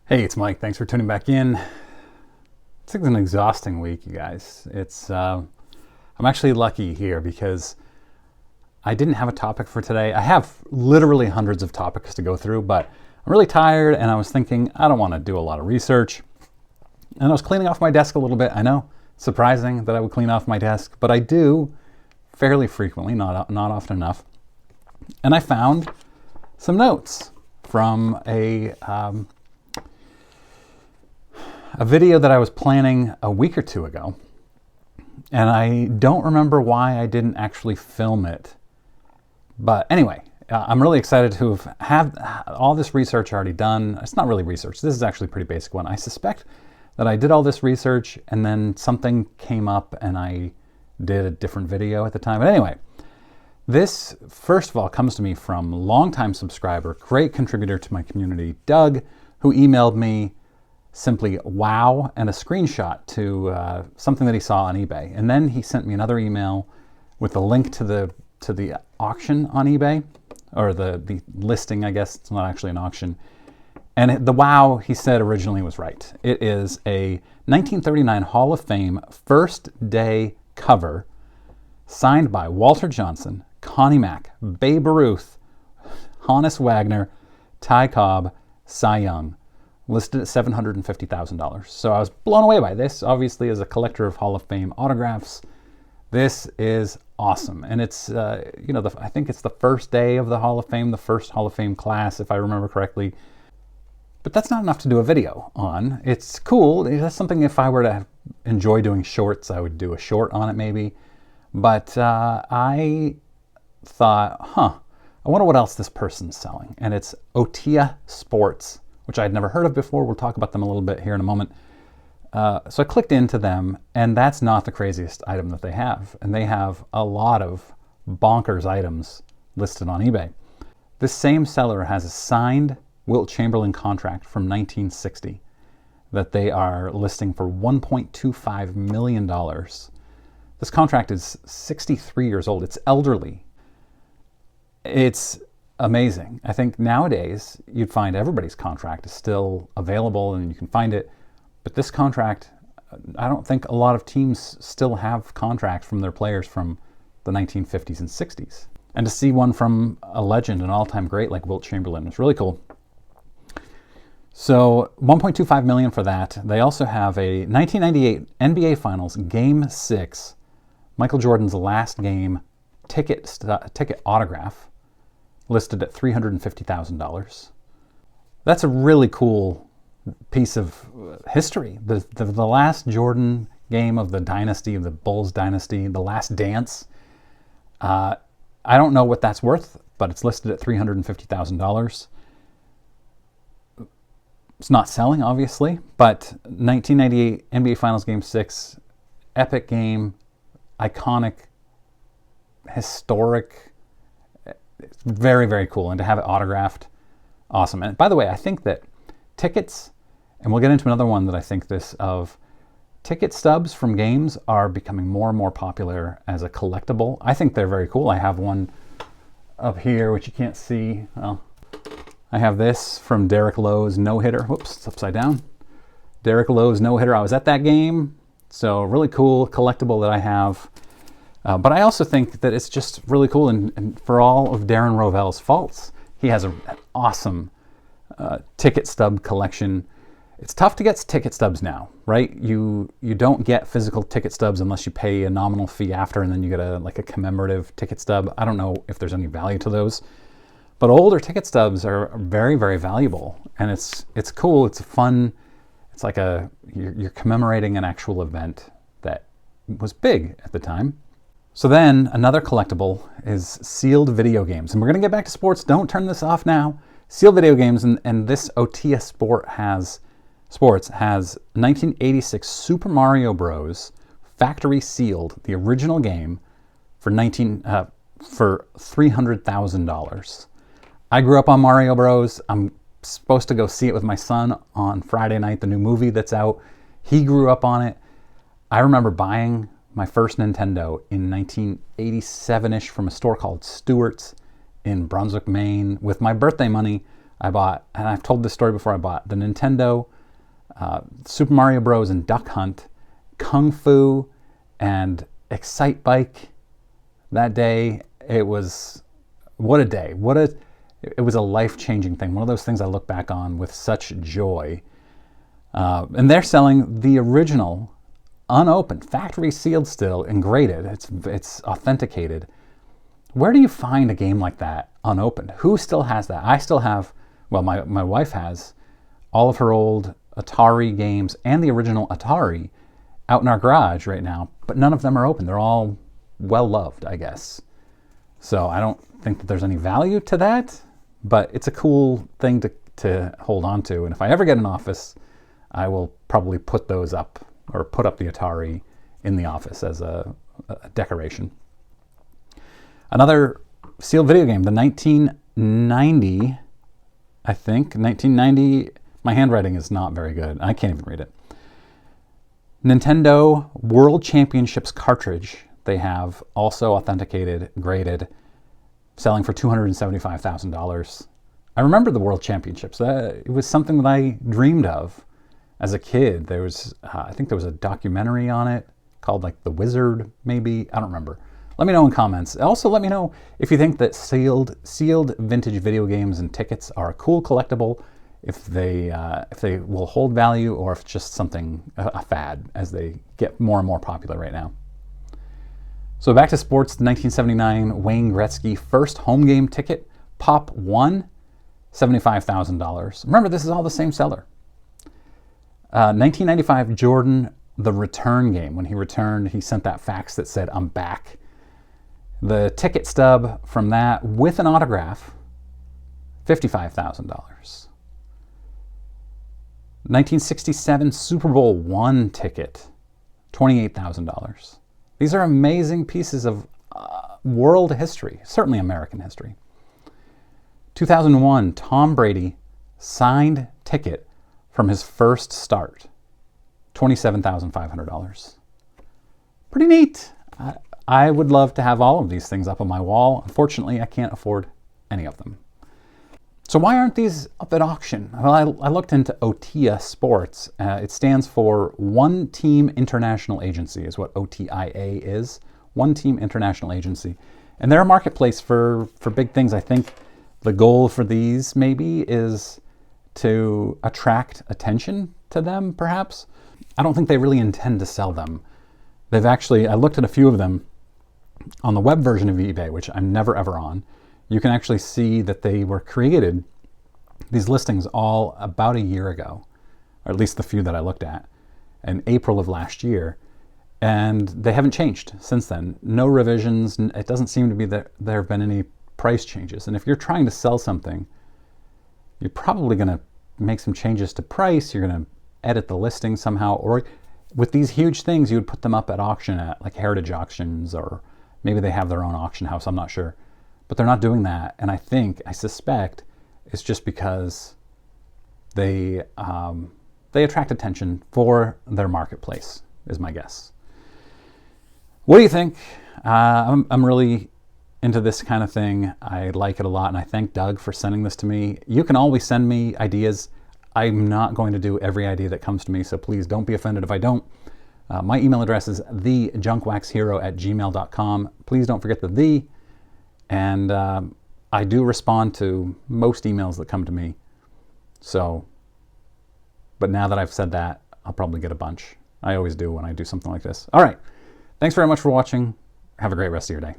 Hey, it's Mike. Thanks for tuning back in. It's an exhausting week, you guys. I'm actually lucky here because I didn't have a topic for today. I have literally hundreds of topics to go through, but I'm really tired and I was thinking I don't want to do a lot of research. And I was cleaning off my desk a little bit. I know, surprising that I would clean off my desk, but I do fairly frequently, not often enough. And I found some notes from a video that I was planning a week or two ago, and I don't remember why I didn't actually film it. But anyway, I'm really excited to have had all this research already done. It's not really research. This is actually a pretty basic one. I suspect that I did all this research and then something came up and I did a different video at the time. But anyway, this first of all comes to me from longtime subscriber, great contributor to my community, Doug, who emailed me simply wow and a screenshot to something that he saw on eBay, and then he sent me another email with a link to the auction on eBay, or the listing. I guess it's not actually an auction. And the wow, he said originally, was right. It is a 1939 Hall of Fame first day cover signed by Walter Johnson, Connie Mack, Babe Ruth, Honus Wagner, Ty Cobb, Cy Young, listed at $750,000. So I was blown away by this. Obviously, as a collector of Hall of Fame autographs, this is awesome. And it's, I think it's the first day of the Hall of Fame, the first Hall of Fame class, if I remember correctly. But that's not enough to do a video on. It's cool. That's something, if I were to enjoy doing shorts, I would do a short on it maybe. But I thought, I wonder what else this person's selling. And it's OTIA Sports, which I'd never heard of before. We'll talk about them a little bit here in a moment. So I clicked into them, and that's not the craziest item that they have. And they have a lot of bonkers items listed on eBay. This same seller has a signed Wilt Chamberlain contract from 1960 that they are listing for $1.25 million. This contract is 63 years old. It's elderly. It's amazing. I think nowadays you'd find everybody's contract is still available and you can find it. But this contract, I don't think a lot of teams still have contracts from their players from the 1950s and 60s. And to see one from a legend, an all-time great like Wilt Chamberlain, is really cool. So $1.25 million for that. They also have a 1998 NBA Finals Game 6, Michael Jordan's last game ticket autograph, listed at $350,000. That's a really cool piece of history. The last Jordan game of the dynasty, of the Bulls dynasty, the last dance. I don't know what that's worth, but it's listed at $350,000. It's not selling, obviously, but 1998 NBA Finals Game 6, epic game, iconic, historic. It's very, very cool. And to have it autographed, awesome. And by the way, I think that tickets, and we'll get into another one that I think this of, ticket stubs from games are becoming more and more popular as a collectible. I think they're very cool. I have one up here, which you can't see. Well, I have this from Derek Lowe's no-hitter. Whoops, it's upside down. Derek Lowe's no-hitter. I was at that game. So really cool collectible that I have. But I also think that it's just really cool, and for all of Darren Rovell's faults, he has an awesome ticket stub collection. It's tough to get ticket stubs now, right? You don't get physical ticket stubs unless you pay a nominal fee after, and then you get a commemorative ticket stub. I don't know if there's any value to those, but older ticket stubs are very, very valuable, and it's cool. It's fun. It's like you're commemorating an actual event that was big at the time. So then another collectible is sealed video games. And we're going to get back to sports. Don't turn this off now. Sealed video games, and this OTIA Sports has 1986 Super Mario Bros. Factory sealed, the original game, for $300,000. I grew up on Mario Bros. I'm supposed to go see it with my son on Friday night, the new movie that's out. He grew up on it. I remember buying my first Nintendo in 1987-ish from a store called Stewart's in Brunswick, Maine, with my birthday money. I bought, and I've told this story before, I bought the Nintendo, Super Mario Bros. And Duck Hunt, Kung Fu, and Excite Bike. That day, it was, what a day. It was a life-changing thing. One of those things I look back on with such joy. And they're selling the original, unopened, factory sealed still, and graded. It's authenticated. Where do you find a game like that unopened? Who still has that? I still have, well, my wife has all of her old Atari games and the original Atari out in our garage right now, but none of them are open. They're all well-loved, I guess. So I don't think that there's any value to that, but it's a cool thing to hold on to. And if I ever get an office, I will probably put those up, or put up the Atari in the office as a decoration. Another sealed video game, the 1990, I think, 1990, my handwriting is not very good. I can't even read it. Nintendo World Championships cartridge, they have also authenticated, graded, selling for $275,000. I remember the World Championships. It was something that I dreamed of as a kid. There was, I think there was a documentary on it called like The Wizard, maybe. I don't remember. Let me know in comments. Also, let me know if you think that sealed vintage video games and tickets are a cool collectible, if they will hold value, or if it's just something, a fad, as they get more and more popular right now. So back to sports, the 1979 Wayne Gretzky first home game ticket, Pop 1, $75,000. Remember, this is all the same seller. 1995 Jordan, the return game. When he returned, he sent that fax that said, "I'm back." The ticket stub from that with an autograph, $55,000. 1967 Super Bowl I ticket, $28,000. These are amazing pieces of world history, certainly American history. 2001 Tom Brady signed ticket from his first start, $27,500. Pretty neat. I would love to have all of these things up on my wall. Unfortunately, I can't afford any of them. So why aren't these up at auction? Well, I looked into OTIA Sports. It stands for One Team International Agency, is what OTIA is. One Team International Agency. And they're a marketplace for big things. I think the goal for these maybe is to attract attention to them, perhaps. I don't think they really intend to sell them. They've actually, I looked at a few of them on the web version of eBay, which I'm never ever on. You can actually see that they were created, these listings, all about a year ago, or at least the few that I looked at, in April of last year. And they haven't changed since then. No revisions. It doesn't seem to be that there have been any price changes. And if you're trying to sell something, you're probably going to make some changes to price. You're going to edit the listing somehow. Or with these huge things, you would put them up at auction at like Heritage Auctions, or maybe they have their own auction house. I'm not sure. But they're not doing that, and I suspect it's just because they attract attention for their marketplace, is my guess. What do you think? I'm really into this kind of thing. I like it a lot, and I thank Doug for sending this to me. You can always send me ideas. I'm not going to do every idea that comes to me, so please don't be offended if I don't. My email address is thejunkwashhero@gmail.com. Please don't forget the. And I do respond to most emails that come to me. So, but now that I've said that, I'll probably get a bunch. I always do when I do something like this. All right. Thanks very much for watching. Have a great rest of your day.